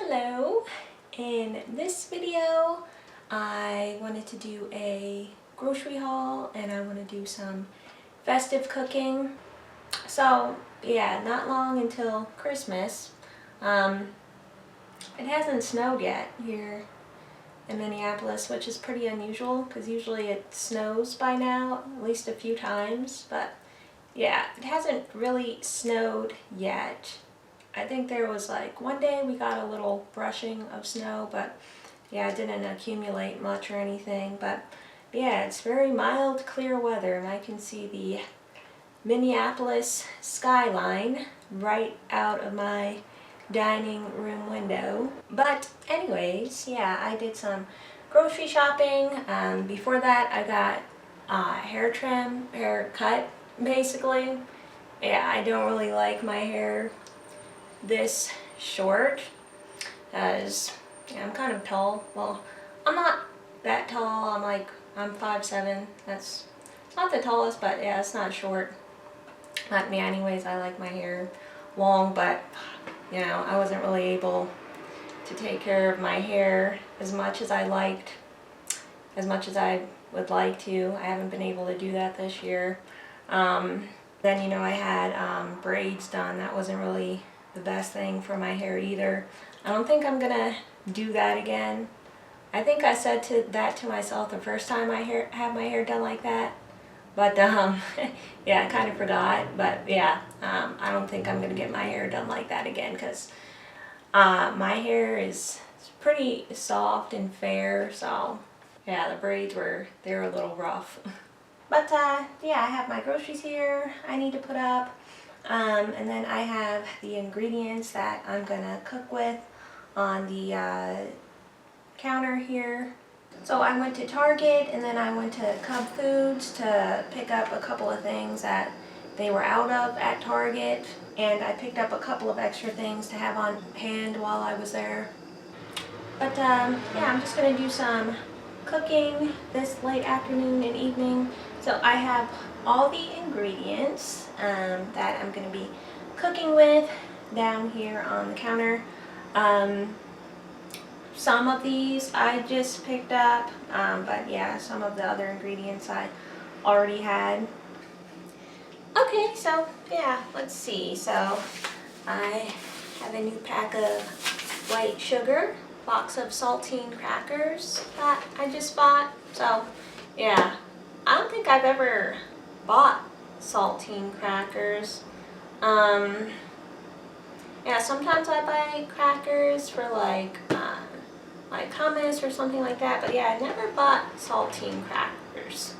Hello! In this video I wanted to do a grocery haul and I want to do some festive cooking. So yeah, not long until Christmas. It hasn't snowed yet here in Minneapolis, which is pretty unusual because usually it snows by now, at least a few times, but yeah, it hasn't really snowed yet. I think there was like one day we got a little brushing of snow, but yeah, it didn't accumulate much or anything. But yeah, it's very mild, clear weather, and I can see the Minneapolis skyline right out of my dining room window. But anyways, yeah, I did some grocery shopping. Before that, I got hair trim, haircut, basically. Yeah, I don't really like my hair this short as yeah, I'm kind of tall. Well, I'm not that tall. I'm 5'7". That's not the tallest, but yeah, it's not short. Not me anyways. I like my hair long, but you know, I wasn't really able to take care of my hair as much as I would like to. I haven't been able to do that this year. Then, you know, I had braids done. That wasn't really the best thing for my hair either. I don't think I'm gonna do that again. I think I said that to myself the first time I had my hair done like that. But yeah, I kind of forgot. But yeah, I don't think I'm gonna get my hair done like that again because my hair is pretty soft and fair. So yeah, the braids they're a little rough. But yeah, I have my groceries here I need to put up. And then I have the ingredients that I'm gonna cook with on the counter here. So I went to Target and then I went to Cub Foods to pick up a couple of things that they were out of at Target, and I picked up a couple of extra things to have on hand while I was there. But yeah, I'm just gonna do some cooking this late afternoon and evening. So I have all the ingredients that I'm going to be cooking with down here on the counter. Some of these I just picked up, but yeah, some of the other ingredients I already had. Okay, so yeah, let's see. So I have a new pack of white sugar, box of saltine crackers that I just bought. So yeah, I don't think I've ever bought saltine crackers. Yeah, sometimes I buy crackers for like hummus or something like that, but yeah, I never bought saltine crackers.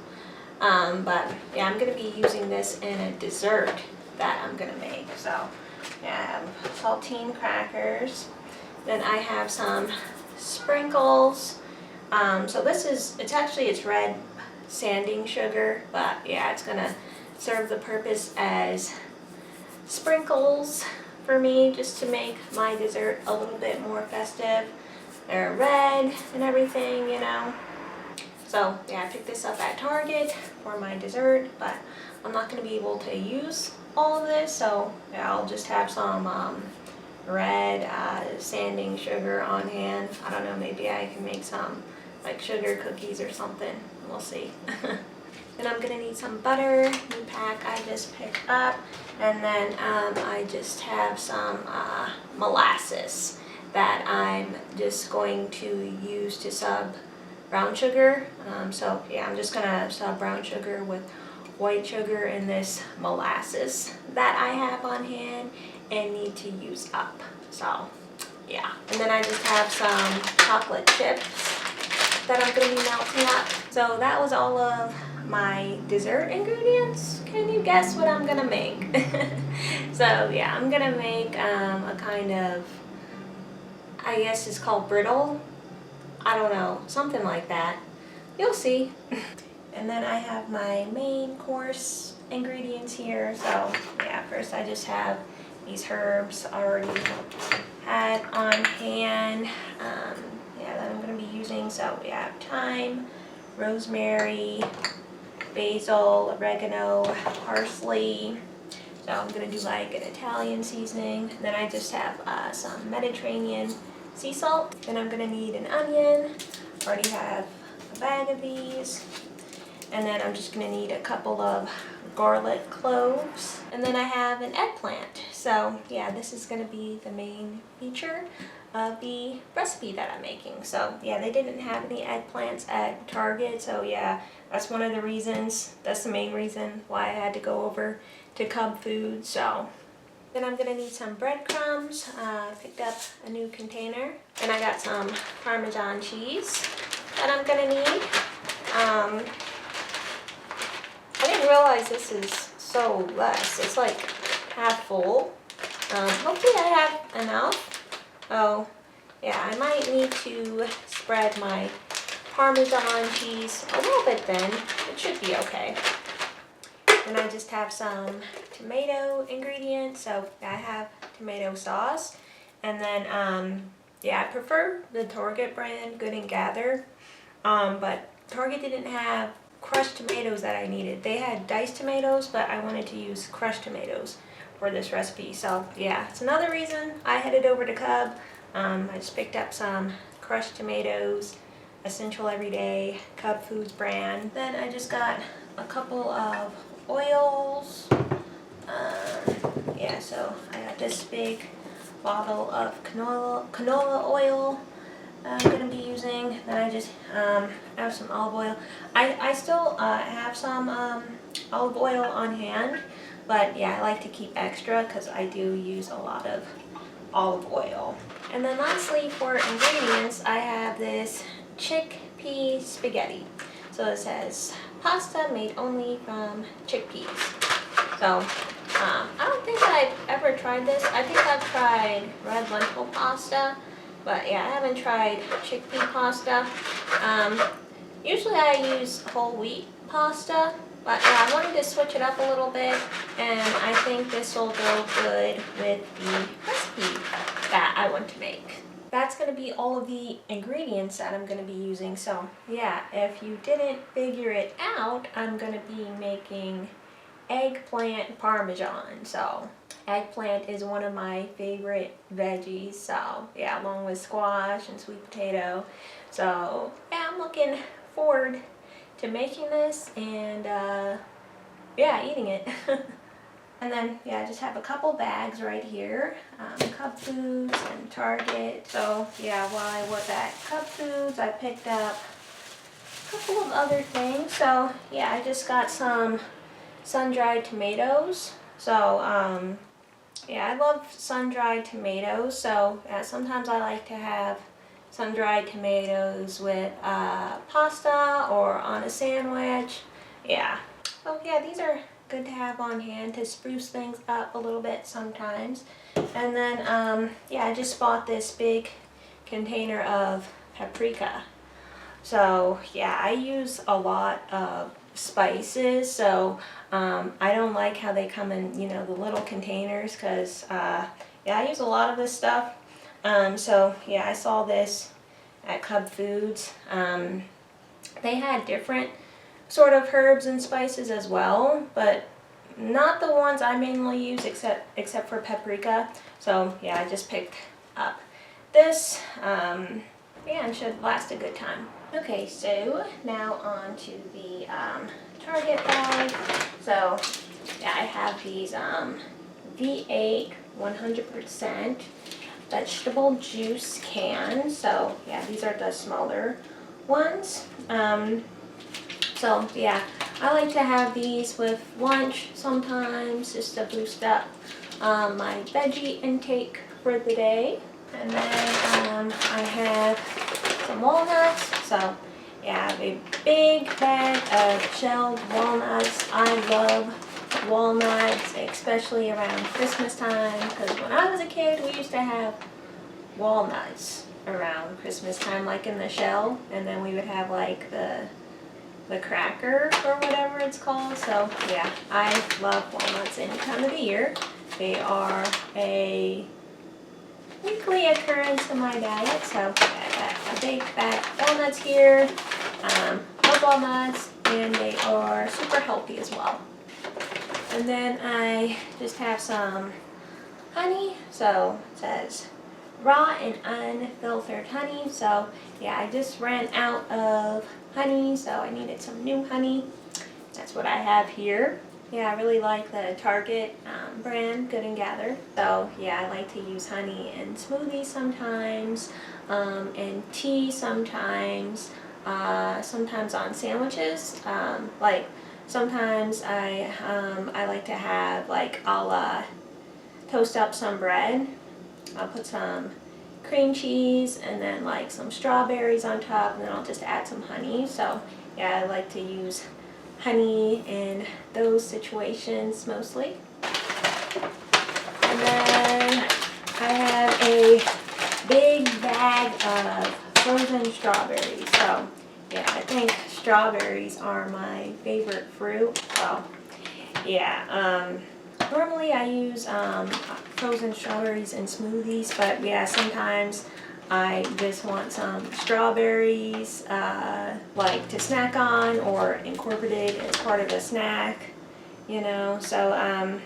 But yeah, I'm gonna be using this in a dessert that I'm gonna make. So yeah, I have saltine crackers. Then I have some sprinkles. So it's red sanding sugar, but yeah, it's gonna serve the purpose as sprinkles for me, just to make my dessert a little bit more festive. They're red and everything, you know. So yeah, I picked this up at Target for my dessert, but I'm not gonna be able to use all of this, so yeah, I'll just have some red sanding sugar on hand. I don't know, maybe I can make some like sugar cookies or something. We'll see. Then I'm gonna need some butter, new pack I just picked up, and then I just have some molasses that I'm just going to use to sub brown sugar. So yeah, I'm just gonna sub brown sugar with white sugar in this molasses that I have on hand and need to use up. So yeah, and then I just have some chocolate chips that I'm going to be melting up. So that was all of my dessert ingredients. Can you guess what I'm going to make? So yeah, I'm going to make a kind of, I guess it's called brittle. I don't know, something like that. You'll see. And then I have my main course ingredients here. So yeah, first I just have these herbs already had on hand. That I'm going to be using. So we have thyme, rosemary, basil, oregano, parsley. So I'm going to do like an Italian seasoning. And then I just have some Mediterranean sea salt. Then I'm gonna need an onion. Already have a bag of these. And then I'm just gonna need a couple of garlic cloves. And then I have an eggplant. So yeah, this is gonna be the main feature of the recipe that I'm making. So yeah, they didn't have any eggplants at Target. So yeah, that's one of the reasons, that's the main reason why I had to go over to Cub Food. So then I'm gonna need some breadcrumbs. I picked up a new container. And I got some Parmesan cheese that I'm gonna need. I didn't realize this is so less. It's like half full. Hopefully I have enough. Oh, yeah, I might need to spread my Parmesan cheese a little bit thin. It should be okay. And I just have some tomato ingredients. So I have tomato sauce. And then, yeah, I prefer the Target brand Good and Gather. But Target didn't have crushed tomatoes that I needed. They had diced tomatoes, but I wanted to use crushed tomatoes for this recipe. So yeah, it's another reason I headed over to Cub. I just picked up some crushed tomatoes, Essential Everyday, Cub Foods brand. Then I just got a couple of oils. Yeah, so I got this big bottle of canola oil I'm going to be using. Then I just have some olive oil. I still have some olive oil on hand, but yeah, I like to keep extra because I do use a lot of olive oil. And then lastly, for ingredients, I have this chickpea spaghetti. So it says pasta made only from chickpeas. So I don't think that I've ever tried this. I think I've tried red lentil pasta, but yeah, I haven't tried chickpea pasta. Usually I use whole wheat pasta, but yeah, I wanted to switch it up a little bit, and I think this will go good with the recipe that I want to make. That's going to be all of the ingredients that I'm going to be using. So yeah, if you didn't figure it out, I'm going to be making eggplant parmesan. So eggplant is one of my favorite veggies. So yeah, along with squash and sweet potato. So yeah, I'm looking forward to making this and yeah, eating it. And then yeah, I just have a couple bags right here, Cub Foods and Target. So yeah, while I was at Cub Foods, I picked up a couple of other things. So yeah, I just got some sun-dried tomatoes. So yeah, I love sun-dried tomatoes. So sometimes I like to have sun-dried tomatoes with pasta or on a sandwich. Yeah. So yeah, these are good to have on hand to spruce things up a little bit sometimes. And then yeah, I just bought this big container of paprika. So yeah, I use a lot of spices, so I don't like how they come in, you know, the little containers, because yeah, I use a lot of this stuff. So yeah, I saw this at Cub Foods. They had different sort of herbs and spices as well, but not the ones I mainly use except for paprika. So yeah, I just picked up this. Yeah, and should last a good time. Okay, so now on to the Target bag. So yeah, I have these V8 100% vegetable juice cans. So yeah, these are the smaller ones. So yeah, I like to have these with lunch sometimes just to boost up my veggie intake for the day. And then I have some walnuts. So yeah, I have a big bag of shelled walnuts. I love walnuts, especially around Christmas time, because when I was a kid, we used to have walnuts around Christmas time, like in the shell, and then we would have like the cracker or whatever it's called. So yeah, I love walnuts any time of the year. They are a weekly occurrence in my diet. So I got a big bag of walnuts here. Love walnuts, and they are super healthy as well. And then I just have some honey. So it says raw and unfiltered honey. So yeah, I just ran out of honey, so I needed some new honey. That's what I have here. Yeah, I really like the Target brand, Good and Gather. So yeah, I like to use honey in smoothies sometimes, and tea sometimes, sometimes on sandwiches. Like sometimes I like to have, like, I'll toast up some bread. I'll put some cream cheese and then like some strawberries on top, and then I'll just add some honey. So yeah, I like to use honey in those situations mostly. And then I have a big bag of frozen strawberries. So yeah, I think strawberries are my favorite fruit. So yeah, normally I use frozen strawberries in smoothies, but yeah, sometimes I just want some strawberries, like to snack on or incorporate it as part of a snack, you know. So,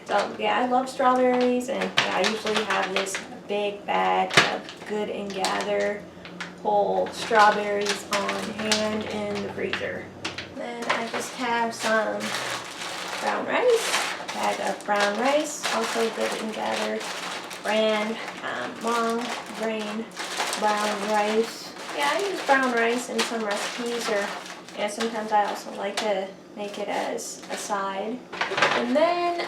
so yeah, I love strawberries, and yeah, I usually have this big bag of Good and Gather whole strawberries on hand in the freezer. Then I just have some brown rice. Bag of brown rice, also Good and Gather brand, long grain brown rice. Yeah, I use brown rice in some recipes, or yeah, sometimes I also like to make it as a side. And then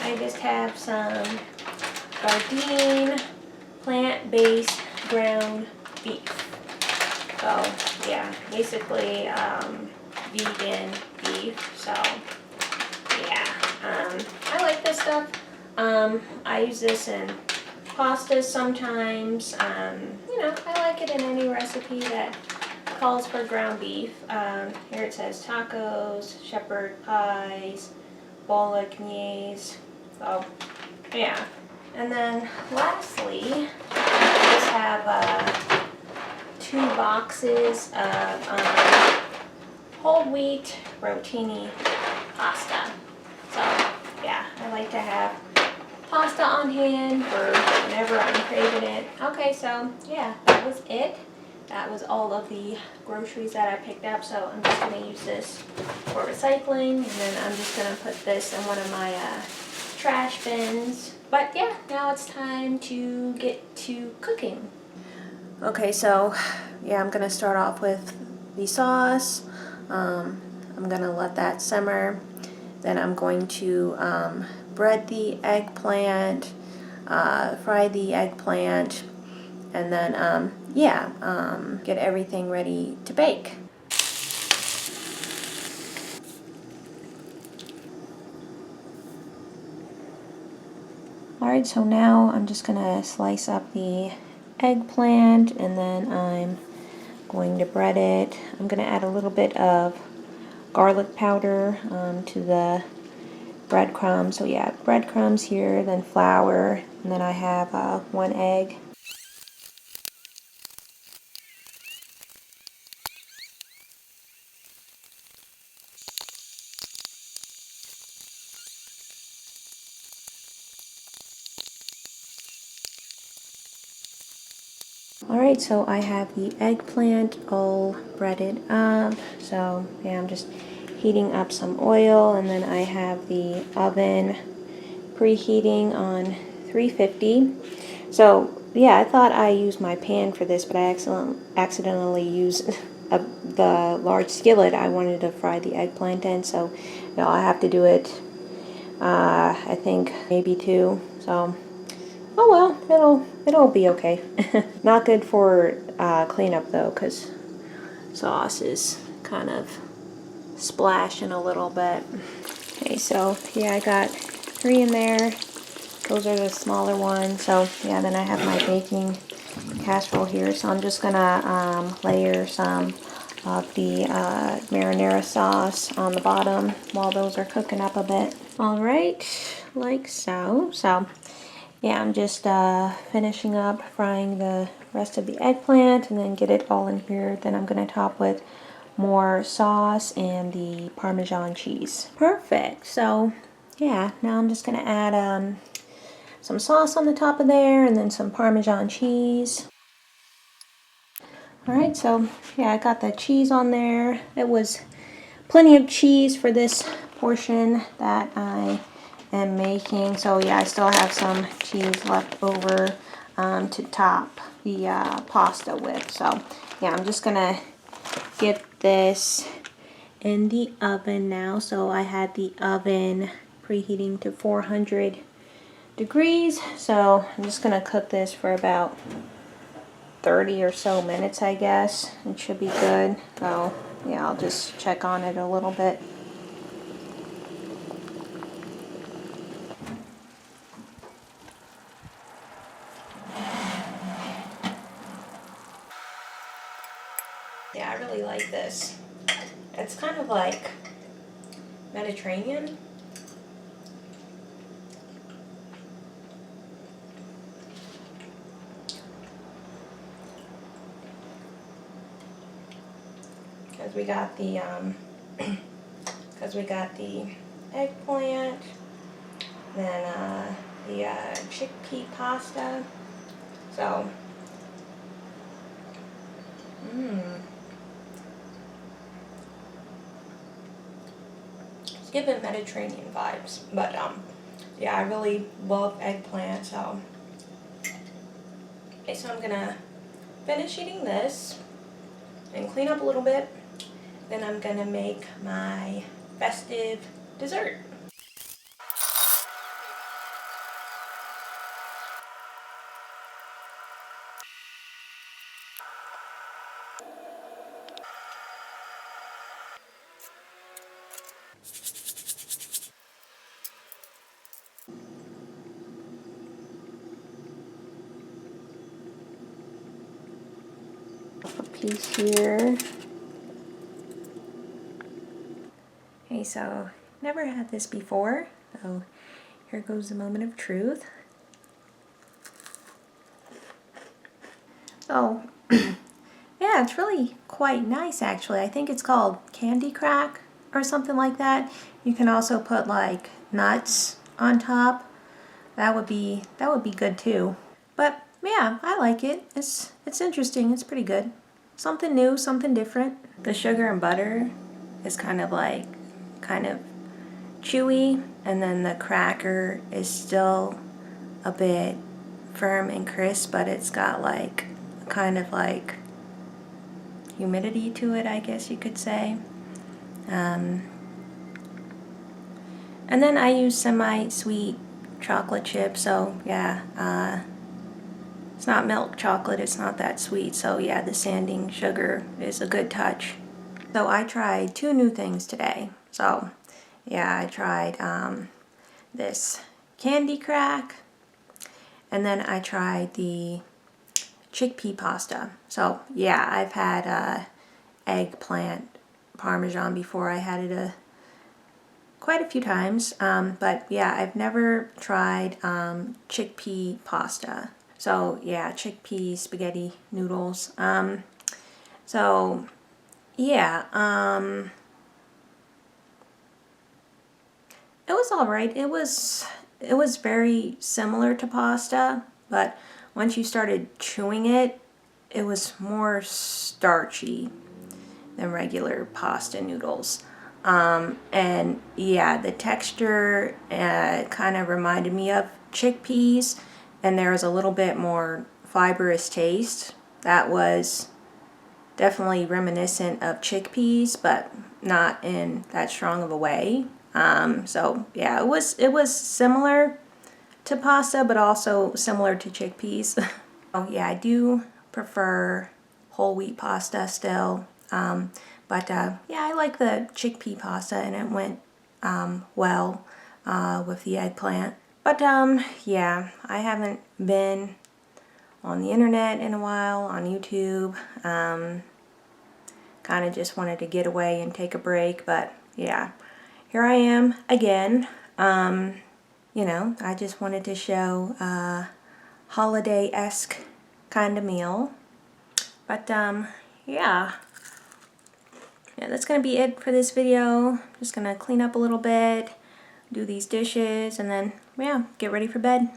I just have some Gardein plant-based ground beef. So yeah, basically vegan beef. So yeah, I like this stuff. I use this in pastas sometimes. You know, I like it in any recipe that calls for ground beef. Here it says tacos, shepherd pies, bolognese. So yeah. And then lastly, I just have 2 boxes of whole wheat rotini pasta. So yeah, I like to have pasta on hand for whenever I'm craving it. Okay, so yeah, that was it. That was all of the groceries that I picked up. So I'm just going to use this for recycling, and then I'm just going to put this in one of my trash bins. But yeah, now it's time to get to cooking. Okay, so yeah, I'm going to start off with the sauce. I'm going to let that simmer. Then I'm going to bread the eggplant, fry the eggplant, and then get everything ready to bake. Alright, so now I'm just gonna slice up the eggplant, and then I'm going to bread it. I'm gonna add a little bit of garlic powder to the breadcrumbs. So yeah, breadcrumbs here, then flour, and then I have 1 egg. Alright, so I have the eggplant all breaded up. So yeah, I'm just heating up some oil, and then I have the oven preheating on 350. So yeah, I thought I used my pan for this, but I accidentally used the large skillet I wanted to fry the eggplant in. So you know, I have to do it, I think maybe 2. So oh well, it'll be okay. Not good for cleanup though, because sauce is kind of splashing a little bit. Okay, so yeah, I got 3 in there. Those are the smaller ones. So yeah, then I have my baking casserole here. So I'm just gonna layer some of the marinara sauce on the bottom while those are cooking up a bit. All right, like so. So yeah, I'm just finishing up frying the rest of the eggplant, and then get it all in here. Then I'm gonna top with more sauce and the Parmesan cheese. Perfect. So yeah, now I'm just gonna add some sauce on the top of there, and then some Parmesan cheese. Alright, so yeah, I got the cheese on there. It was plenty of cheese for this portion that I am making. So yeah, I still have some cheese left over to top the pasta with. So yeah, I'm just gonna get this in the oven now. So I had the oven preheating to 400 degrees. So I'm just gonna cook this for about 30 or so minutes, I guess. It should be good. So yeah, I'll just check on it a little bit. Yeah, I really like this. It's kind of like Mediterranean. Because we got the eggplant, then the chickpea pasta. So, it's giving Mediterranean vibes. But yeah, I really love eggplant. So, okay, so I'm gonna finish eating this and clean up a little bit. Then I'm gonna make my festive dessert. A piece here. Okay, so never had this before, so here goes the moment of truth. So, yeah, it's really quite nice actually. I think it's called candy crack or something like that. You can also put like nuts on top. That would be good too. But yeah, I like it. It's interesting. It's pretty good. Something new, something different. The sugar and butter is kind of chewy, and then the cracker is still a bit firm and crisp, but it's got like kind of like humidity to it, I guess you could say. And then I use semi-sweet chocolate chips, so yeah, it's not milk chocolate, it's not that sweet, so yeah, the sanding sugar is a good touch. So I tried 2 new things today. So yeah, I tried this candy crack, and then I tried the chickpea pasta. So yeah, I've had eggplant parmesan before. I had it quite a few times, but yeah, I've never tried chickpea pasta. So yeah, chickpea spaghetti noodles. So yeah, it was all right. It was very similar to pasta, but once you started chewing it, it was more starchy than regular pasta noodles. And yeah, the texture kind of reminded me of chickpeas, and there was a little bit more fibrous taste. That was definitely reminiscent of chickpeas, but not in that strong of a way. So yeah, it was similar to pasta, but also similar to chickpeas. Oh yeah, I do prefer whole wheat pasta still. But yeah, I like the chickpea pasta, and it went well with the eggplant. But yeah, I haven't been on the internet in a while, on YouTube. Kind of just wanted to get away and take a break, but yeah, here I am again. You know, I just wanted to show a holiday-esque kind of meal. But yeah, that's gonna be it for this video. Just gonna clean up a little bit, do these dishes, and then yeah, get ready for bed.